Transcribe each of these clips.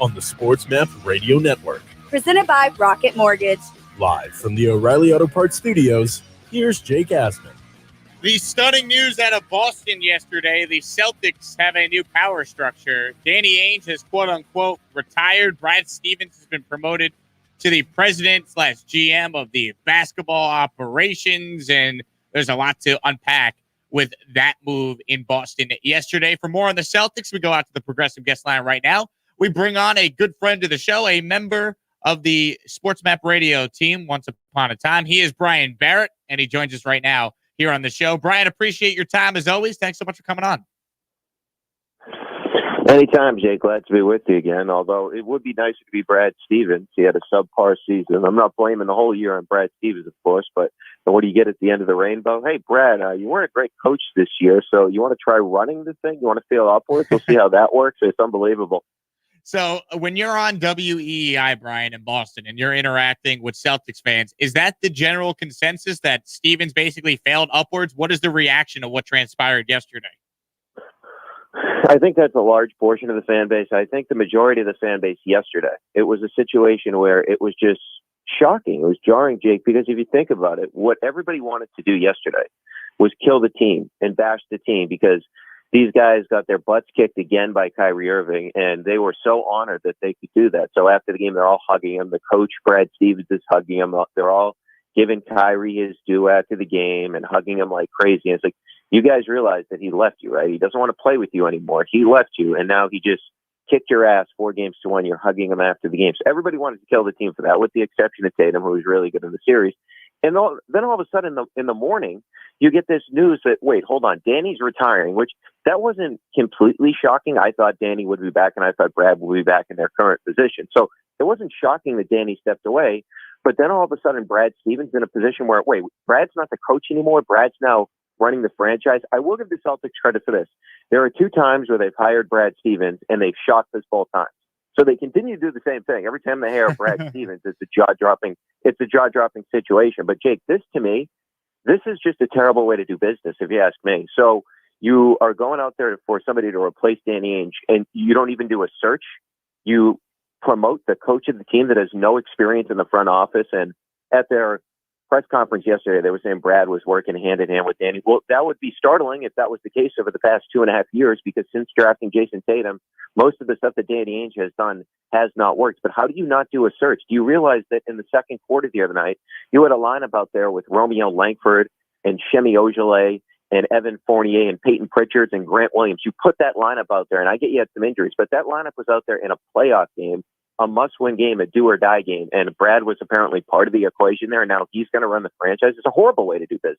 on the SportsMap Radio Network. Presented by Rocket Mortgage. Live from the O'Reilly Auto Parts Studios, here's Jake Asman. The stunning news out of Boston yesterday, the Celtics have a new power structure. Danny Ainge has quote-unquote retired. Brad Stevens has been promoted to the president/GM of the basketball operations, and there's a lot to unpack with that move in Boston yesterday. For more on the Celtics, we go out to the Progressive Guest Line right now. We bring on a good friend to the show, a member of the SportsMap Radio team once upon a time. He is Brian Barrett, and he joins us right now here on the show. Brian, appreciate your time as always. Thanks so much for coming on. Anytime, Jake. Glad to be with you again, although it would be nicer to be Brad Stevens. He had a subpar season. I'm not blaming the whole year on Brad Stevens, of course, but what do you get at the end of the rainbow? Hey, Brad, you weren't a great coach this year, so you want to try running the thing? You want to feel upwards? We'll see how that works. It's unbelievable. So when you're on WEEI, Brian, in Boston, and you're interacting with Celtics fans, is that the general consensus that Stevens basically failed upwards? What is the reaction to what transpired yesterday? I think that's a large portion of the fan base. I think the majority of the fan base yesterday, it was a situation where it was just shocking. It was jarring, Jake, because if you think about it, what everybody wanted to do yesterday was kill the team and bash the team because these guys got their butts kicked again by Kyrie Irving, and they were so honored that they could do that. So after the game, they're all hugging him. The coach, Brad Stevens, is hugging him. They're all giving Kyrie his due after the game and hugging him like crazy. And it's like, you guys realize that he left you, right? He doesn't want to play with you anymore. He left you, and now he just kicked your ass 4-1. You're hugging him after the game. So everybody wanted to kill the team for that, with the exception of Tatum, who was really good in the series. And then all of a sudden in the morning, you get this news that, wait, hold on, Danny's retiring, which that wasn't completely shocking. I thought Danny would be back, and I thought Brad would be back in their current position. So it wasn't shocking that Danny stepped away. But then all of a sudden, Brad Stevens in a position where, wait, Brad's not the coach anymore. Brad's now running the franchise. I will give the Celtics credit for this. There are 2 times where they've hired Brad Stevens, and they've shocked us both times. So they continue to do the same thing. Every time they hire Brad Stevens, it's a jaw-dropping situation. But Jake, this to me, this is just a terrible way to do business, if you ask me. So you are going out there for somebody to replace Danny Ainge, and you don't even do a search. You promote the coach of the team that has no experience in the front office. And at their press conference yesterday, they were saying Brad was working hand in hand with Danny. Well, that would be startling if that was the case over the past 2.5 years, because since drafting Jason Tatum, most of the stuff that Danny Ainge has done has not worked. But how do you not do a search? Do you realize that in the second quarter the other night, you had a lineup out there with Romeo Langford and Shemi Ojeleye and Evan Fournier and Peyton Pritchard and Grant Williams? You put that lineup out there, and I get you had some injuries, but that lineup was out there in a playoff game, a must-win game, a do-or-die game, and Brad was apparently part of the equation there, and now he's going to run the franchise. It's a horrible way to do business.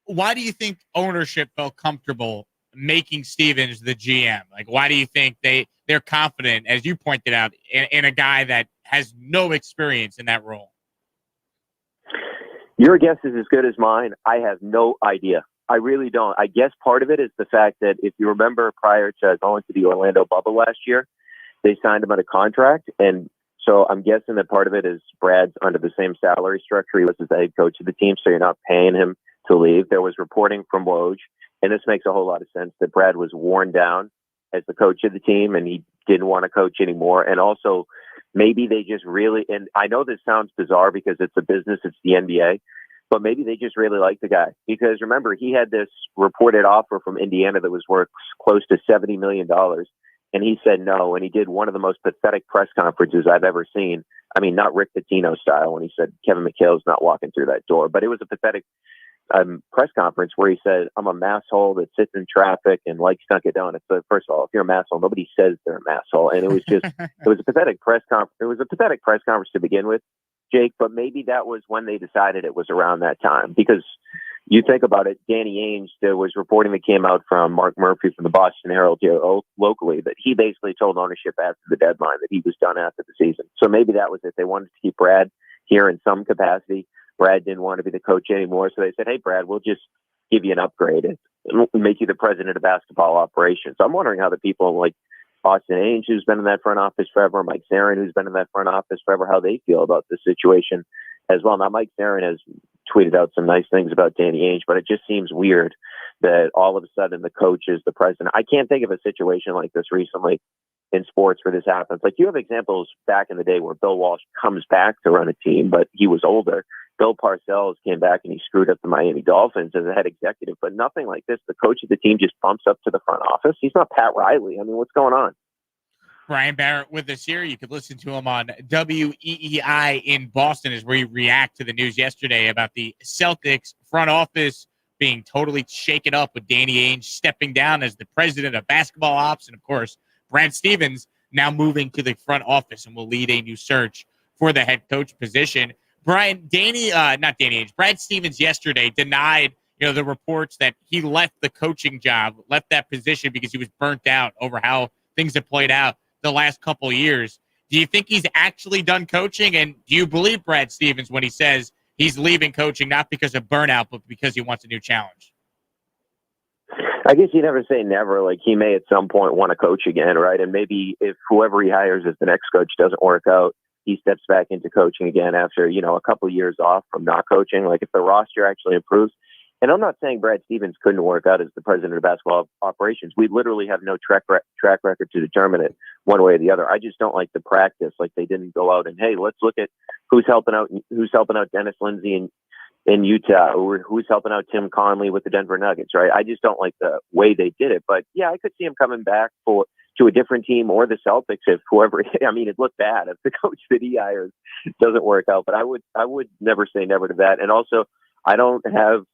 Why do you think ownership felt comfortable making Stevens the GM? Like, why do you think they're confident, as you pointed out, in a guy that has no experience in that role? Your guess is as good as mine. I have no idea. I really don't. I guess part of it is the fact that if you remember prior to going to the Orlando bubble last year, they signed him on a contract. And so I'm guessing that part of it is Brad's under the same salary structure. He was the head coach of the team, so you're not paying him to leave. There was reporting from Woj, and this makes a whole lot of sense, that Brad was worn down as the coach of the team and he didn't want to coach anymore. And also maybe they just really, and I know this sounds bizarre because it's a business, it's the NBA, but maybe they just really like the guy. Because remember, he had this reported offer from Indiana that was worth close to $70 million. And he said no. And he did one of the most pathetic press conferences I've ever seen. I mean, not Rick Pitino style, when he said Kevin McHale's not walking through that door, but it was a pathetic press conference where he said, I'm a masshole that sits in traffic and likes Dunkin' Donuts. So first of all, if you're a masshole, nobody says they're a masshole. And it was just, it was a pathetic press conference. It was a pathetic press conference to begin with, Jake, but maybe that was when they decided it was around that time. Because you think about it, Danny Ainge, there was reporting that came out from Mark Murphy from the Boston Herald here locally that he basically told ownership after the deadline that he was done after the season. So maybe that was it. They wanted to keep Brad here in some capacity. Brad didn't want to be the coach anymore. So they said, hey, Brad, we'll just give you an upgrade and make you the president of basketball operations. So I'm wondering how the people like Austin Ainge, who's been in that front office forever, Mike Zarin, who's been in that front office forever, how they feel about the situation as well. Now, Mike Zarin has tweeted out some nice things about Danny Ainge, but it just seems weird that all of a sudden the coach is the president. I can't think of a situation like this recently in sports where this happens. Like, you have examples back in the day where Bill Walsh comes back to run a team, but he was older. Bill Parcells came back and he screwed up the Miami Dolphins as a head executive, but nothing like this. The coach of the team just bumps up to the front office. He's not Pat Riley. I mean, what's going on? Brian Barrett with us here. You could listen to him on WEEI in Boston as we react to the news yesterday about the Celtics front office being totally shaken up with Danny Ainge stepping down as the president of basketball ops. And, of course, Brad Stevens now moving to the front office and will lead a new search for the head coach position. Brian, not Danny Ainge, Brad Stevens yesterday denied, the reports that he left the coaching job, left that position because he was burnt out over how things have played out the last couple of years. Do you think he's actually done coaching? And do you believe Brad Stevens when he says he's leaving coaching not because of burnout, but because he wants a new challenge? I guess you never say never. Like, he may at some point want to coach again, right? And maybe if whoever he hires as the next coach doesn't work out, he steps back into coaching again after, a couple of years off from not coaching. Like, if the roster actually improves. And I'm not saying Brad Stevens couldn't work out as the president of basketball operations. We literally have no track record to determine it one way or the other. I just don't like the practice. Like, they didn't go out and, hey, let's look at who's helping out Dennis Lindsey in Utah, or who's helping out Tim Conley with the Denver Nuggets, right? I just don't like the way they did it. But yeah, I could see him coming back to a different team or the Celtics if whoever. I mean, it looked bad if the coach that he hires doesn't work out. But I would never say never to that. And also, I don't have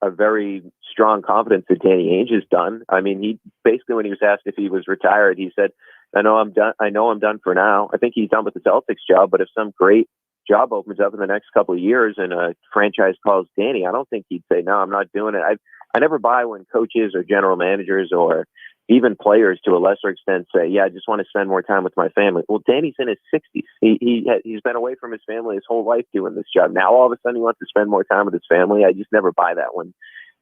a very strong confidence that Danny Ainge is done. I mean, he basically, when he was asked if he was retired, he said, I know I'm done for now. I think he's done with the Celtics job, but if some great job opens up in the next couple of years and a franchise calls Danny, I don't think he'd say, no, I'm not doing it. I never buy when coaches or general managers or even players to a lesser extent say, yeah, I just want to spend more time with my family. Well, Danny's in his 60s. He's been away from his family his whole life doing this job. Now, all of a sudden, he wants to spend more time with his family. I just never buy that when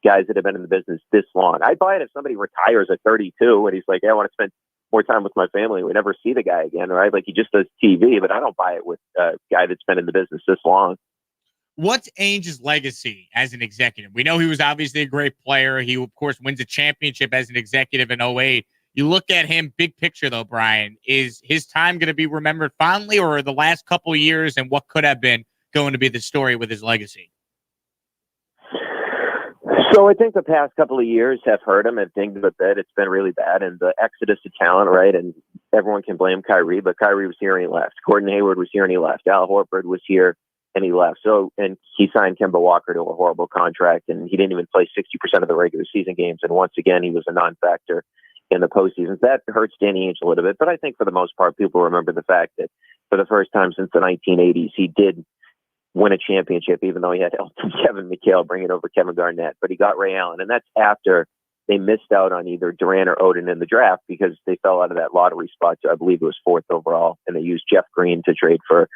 guys that have been in the business this long. I buy it if somebody retires at 32 and he's like, hey, I want to spend more time with my family. We never see the guy again, right? Like, he just does TV, but I don't buy it with a guy that's been in the business this long. What's Ainge's legacy as an executive? We know he was obviously a great player. He, of course, wins a championship as an executive in 2008. You look at him, big picture, though, Brian, is his time going to be remembered fondly, or the last couple of years and what could have been going to be the story with his legacy? So I think the past couple of years have hurt him and things a bit. It's been really bad. And the exodus of talent, right? And everyone can blame Kyrie, but Kyrie was here and he left. Gordon Hayward was here and he left. Al Horford was here and he left. So, and he signed Kemba Walker to a horrible contract, and he didn't even play 60% of the regular season games. And once again, he was a non-factor in the postseason. That hurts Danny Ainge a little bit. But I think for the most part, people remember the fact that for the first time since the 1980s, he did win a championship, even though he had Elton, Kevin McHale bringing over Kevin Garnett. But he got Ray Allen. And that's after they missed out on either Durant or Odin in the draft because they fell out of that lottery spot to, I believe it was 4th overall. And they used Jeff Green to trade for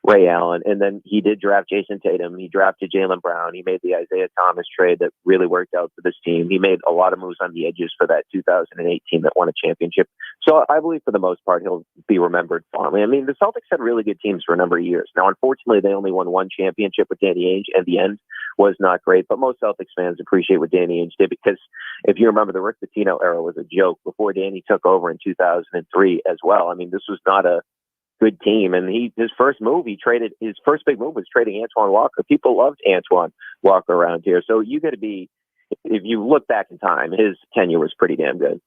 Ray Allen. And then he did draft Jason Tatum. He drafted Jaylen Brown. He made the Isaiah Thomas trade that really worked out for this team. He made a lot of moves on the edges for that 2008 team that won a championship. So I believe for the most part, he'll be remembered fondly. I mean, the Celtics had really good teams for a number of years. Now, unfortunately, they only won one championship with Danny Ainge, and the end was not great. But most Celtics fans appreciate what Danny Ainge did because if you remember, the Rick Pitino era was a joke before Danny took over in 2003 as well. I mean, this was not a good team. And his first big move was trading Antoine Walker. People loved Antoine Walker around here. So you got to be, if you look back in time, his tenure was pretty damn good.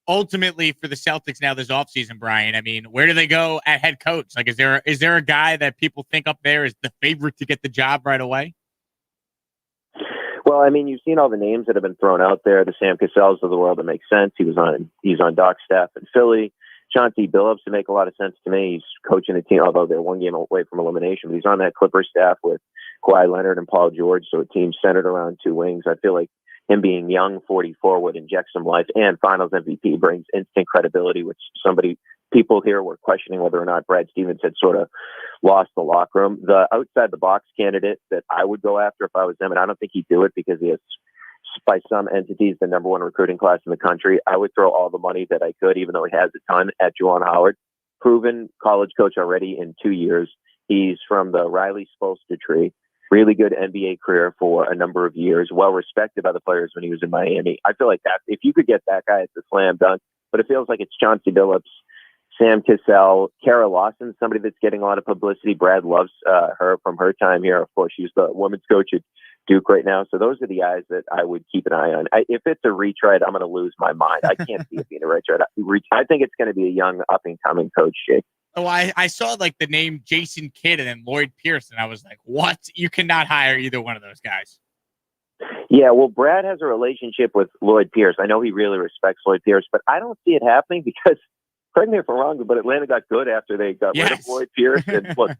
Ultimately, for the Celtics now this offseason, Brian, I mean, where do they go at head coach? Like, is there a guy that people think up there is the favorite to get the job right away? Well, I mean, you've seen all the names that have been thrown out there. The Sam Cassells of the world, that makes sense. He's on Doc's staff in Philly. Chauncey Billups to make a lot of sense to me. He's coaching a team, although they're one game away from elimination, but he's on that Clippers staff with Kawhi Leonard and Paul George, so a team centered around two wings. I feel like him being young, 44, would inject some life, and Finals MVP brings instant credibility, which people here were questioning whether or not Brad Stevens had sort of lost the locker room. The outside the box candidate that I would go after if I was them, and I don't think he'd do it because he has, by some entities, the number one recruiting class in the country. I would throw all the money that I could, even though he has a ton, at Juwan Howard. Proven college coach already in 2 years. He's from the Riley Spolstra tree. Really good NBA career for a number of years. Well respected by the players when he was in Miami. I feel like that if you could get that guy, it's a slam dunk. But it feels like it's Chauncey Billups Sam Cassell, Kara Lawson, somebody that's getting a lot of publicity. Brad loves her from her time here. Of course, she's the women's coach at Duke right now. So those are the guys that I would keep an eye on. If it's a retread, I'm going to lose my mind. I can't see it being a retread. I think it's going to be a young up-and-coming coach, Jake. Oh, I saw like the name Jason Kidd and then Lloyd Pierce, and I was like, what? You cannot hire either one of those guys. Yeah, well, Brad has a relationship with Lloyd Pierce. I know he really respects Lloyd Pierce, but I don't see it happening because, correct me if I'm wrong, but Atlanta got good after they got rid of Lloyd Pierce. And look,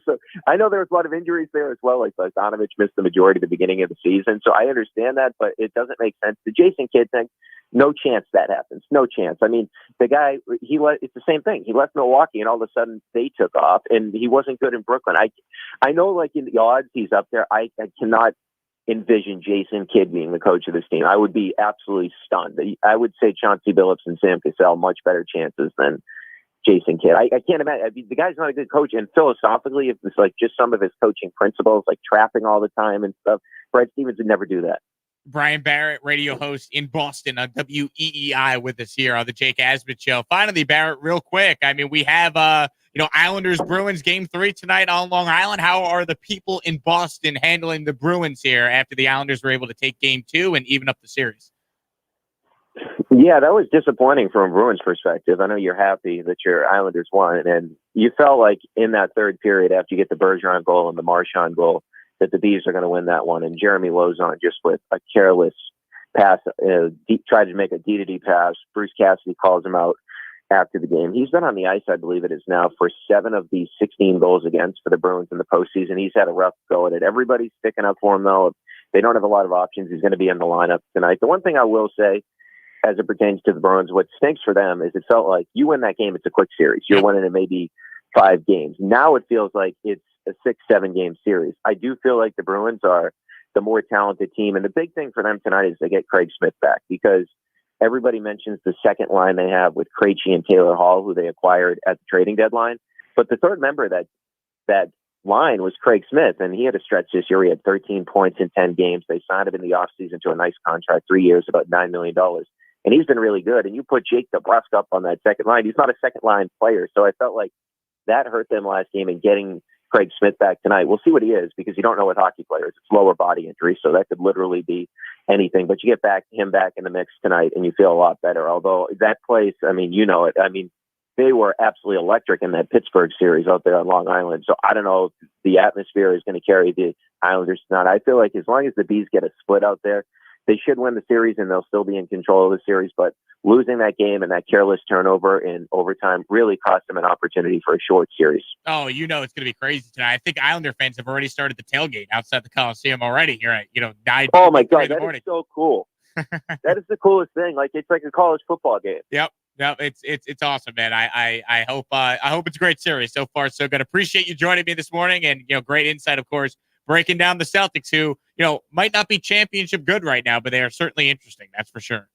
so I know there was a lot of injuries there as well. Like Bogdanovich missed the majority at the beginning of the season. So I understand that, but it doesn't make sense. The Jason Kidd thing, no chance that happens. No chance. I mean, the guy, it's the same thing. He left Milwaukee and all of a sudden they took off and he wasn't good in Brooklyn. I know like in the odds he's up there. I cannot envision Jason Kidd being the coach of this team. I would be absolutely stunned. I would say Chauncey Billups and Sam Cassell much better chances than Jason Kidd. I can't imagine. I mean, the guy's not a good coach, and philosophically, if it's like just some of his coaching principles, like trapping all the time and stuff, Brad Stevens would never do that. Brian Barrett, radio host in Boston on WEEI with us here on the Jake Asman Show. Finally, Barrett, real quick. I mean, we have Islanders Bruins Game 3 tonight on Long Island. How are the people in Boston handling the Bruins here after the Islanders were able to take Game 2 and even up the series? Yeah, that was disappointing from a Bruins perspective. I know you're happy that your Islanders won, and you felt like in that third period after you get the Bergeron goal and the Marchand goal that the Bees are going to win that one. And Jeremy Lauzon just with a careless pass, tried to make a D-to-D pass. Bruce Cassidy calls him out after the game. He's been on the ice, I believe it is now, for 7 of the 16 goals against for the Bruins in the postseason. He's had a rough go at it. Everybody's sticking up for him, though. They don't have a lot of options. He's going to be in the lineup tonight. The one thing I will say, as it pertains to the Bruins, what stinks for them is it felt like you win that game, it's a quick series. You're winning in maybe 5 games. Now it feels like it's a 6-7 game series. I do feel like the Bruins are the more talented team. And the big thing for them tonight is they get Craig Smith back, because everybody mentions the second line they have with Krejci and Taylor Hall, who they acquired at the trading deadline. But the third member of that line was Craig Smith, and he had a stretch this year. He had 13 points in 10 games. They signed him in the offseason to a nice contract, 3 years, about $9 million. And he's been really good. And you put Jake DeBrusk up on that second line. He's not a second line player. So I felt like that hurt them last game, and getting Craig Smith back tonight. We'll see what he is, because you don't know with hockey players. It's lower body injury. So that could literally be anything, but you get him back in the mix tonight and you feel a lot better. Although that place, I mean, you know it. I mean, they were absolutely electric in that Pittsburgh series out there on Long Island. So I don't know if the atmosphere is going to carry the Islanders tonight. I feel like as long as the Bees get a split out there, they should win the series and they'll still be in control of the series. But losing that game and that careless turnover in overtime really cost them an opportunity for a short series. Oh, it's going to be crazy tonight. I think Islander fans have already started the tailgate outside the Coliseum already here at 9. Oh my God, that is so cool. That is the coolest thing. Like, it's like a college football game. Yep. It's awesome, man. I hope it's a great series so far. So good. Appreciate you joining me this morning, and great insight, of course, breaking down the Celtics, who might not be championship good right now, but they are certainly interesting. That's for sure.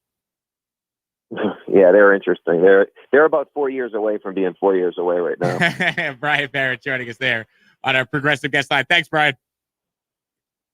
Yeah, they're interesting. They're about 4 years away from being 4 years away right now. Brian Barrett joining us there on our progressive guest line. Thanks, Brian.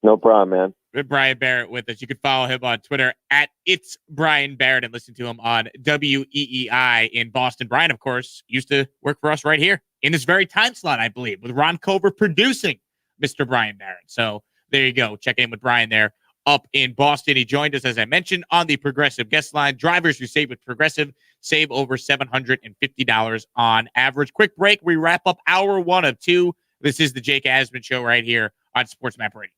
No problem, man. Brian Barrett with us. You can follow him on Twitter at It's Brian Barrett and listen to him on WEEI in Boston. Brian, of course, used to work for us right here in this very time slot, I believe, with Ron Culver producing Mr. Brian Barrett. So there you go. Check in with Brian there up in Boston. He joined us, as I mentioned, on the Progressive guest line. Drivers who save with Progressive save over $750 on average. Quick break. We wrap up hour 1 of 2. This is the Jake Asman Show right here on Sports Map Radio.